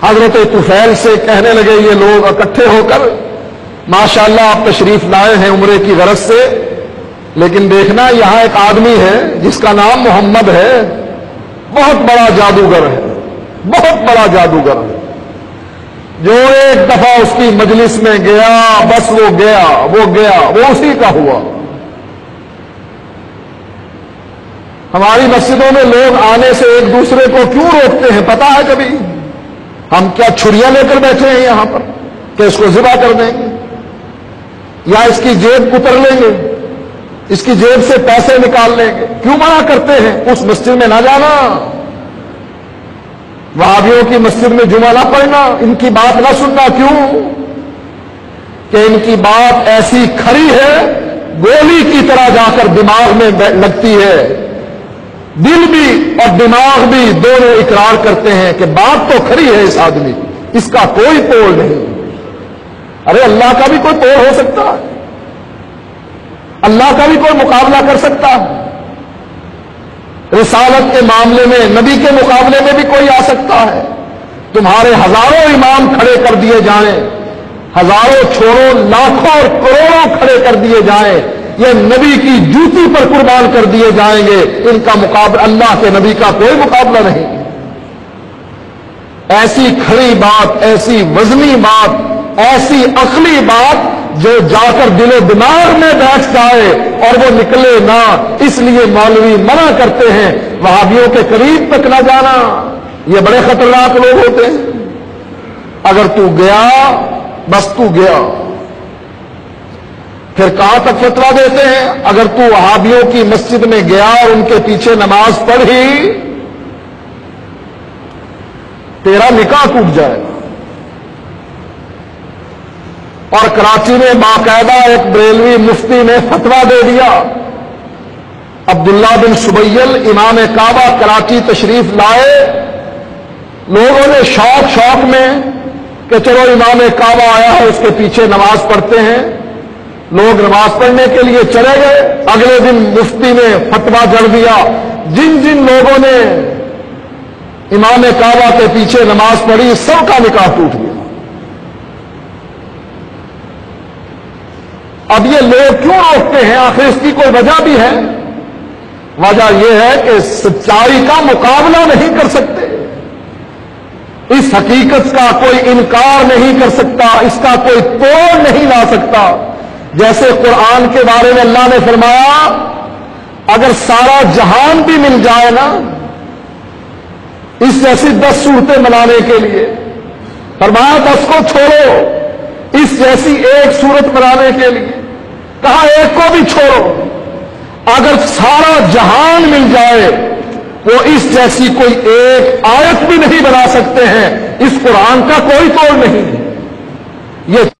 حضرت طفیل سے کہنے لگے یہ لوگ اکٹھے ہو کر ماشاءاللہ آپ تشریف لائے ہیں عمرے کی غرض سے، لیکن دیکھنا یہاں ایک آدمی ہے جس کا نام محمد ہے، بہت بڑا جادوگر ہے، بہت بڑا جادوگر ہے، جو ایک دفعہ اس کی مجلس میں گیا بس وہ گیا وہ اسی کا ہوا۔ ہماری مسجدوں میں لوگ آنے سے ایک دوسرے کو کیوں روکتے ہیں پتا ہے کبھی؟ ہم کیا چھریاں لے کر بیٹھے ہیں یہاں پر کہ اس کو ذبح کر دیں گے یا اس کی جیب کتر لیں گے، اس کی جیب سے پیسے نکال لیں گے؟ کیوں منع کرتے ہیں اس مسجد میں نہ جانا، وہابیوں کی مسجد میں جمعہ نہ پڑھنا، ان کی بات نہ سننا؟ کیوں کہ ان کی بات ایسی کھری ہے گولی کی طرح جا کر دماغ میں لگتی ہے، دل بھی اور دماغ بھی دونوں اقرار کرتے ہیں کہ بات تو کھری ہے اس آدمی کی، اس کا کوئی توڑ نہیں۔ ارے اللہ کا بھی کوئی توڑ ہو سکتا ہے؟ اللہ کا بھی کوئی مقابلہ کر سکتا ہے؟ رسالت کے معاملے میں نبی کے مقابلے میں بھی کوئی آ سکتا ہے؟ تمہارے ہزاروں امام کھڑے کر دیے جائیں، ہزاروں چھوڑو لاکھوں اور کروڑوں کھڑے کر دیے جائیں، یہ نبی کی جوتی پر قربان کر دیے جائیں گے، ان کا مقابلہ اللہ کے نبی کا کوئی مقابلہ نہیں۔ ایسی کھڑی بات، ایسی وزنی بات، ایسی عقلی بات جو جا کر دل و دماغ میں بیٹھ جائے اور وہ نکلے نہ، اس لیے مولوی منع کرتے ہیں وہابیوں کے قریب تک نہ جانا، یہ بڑے خطرناک لوگ ہوتے ہیں۔ اگر تو گیا بس تو گیا، پھر کہاں تک فتویٰ دیتے ہیں؟ اگر تو وہابیوں کی مسجد میں گیا اور ان کے پیچھے نماز پڑھی تیرا نکاح ٹوٹ جائے گا۔ اور کراچی میں باقاعدہ ایک بریلوی مفتی نے فتویٰ دے دیا، عبداللہ بن سبیل امام کعبہ کراچی تشریف لائے، لوگوں نے شوق میں کہ چلو امام کعبہ آیا ہے اس کے پیچھے نماز پڑھتے ہیں، لوگ نماز پڑھنے کے لیے چلے گئے۔ اگلے دن مفتی نے فتویٰ جڑ دیا، جن جن لوگوں نے امام کعبہ کے پیچھے نماز پڑھی سب کا نکاح ٹوٹ گیا۔ اب یہ لوگ کیوں روکتے ہیں؟ آخر اس کی کوئی وجہ بھی ہے۔ وجہ یہ ہے کہ سچائی کا مقابلہ نہیں کر سکتے، اس حقیقت کا کوئی انکار نہیں کر سکتا، اس کا کوئی توڑ نہیں لا سکتا۔ جیسے قرآن کے بارے میں اللہ نے فرمایا اگر سارا جہان بھی مل جائے نا اس جیسی 10 صورتیں منانے کے لیے، فرمایا 10 کو چھوڑو اس جیسی ایک صورت منانے کے لیے، کہا ایک کو بھی چھوڑو، اگر سارا جہان مل جائے وہ اس جیسی کوئی ایک آیت بھی نہیں بنا سکتے ہیں، اس قرآن کا کوئی توڑ نہیں ہے۔ یہ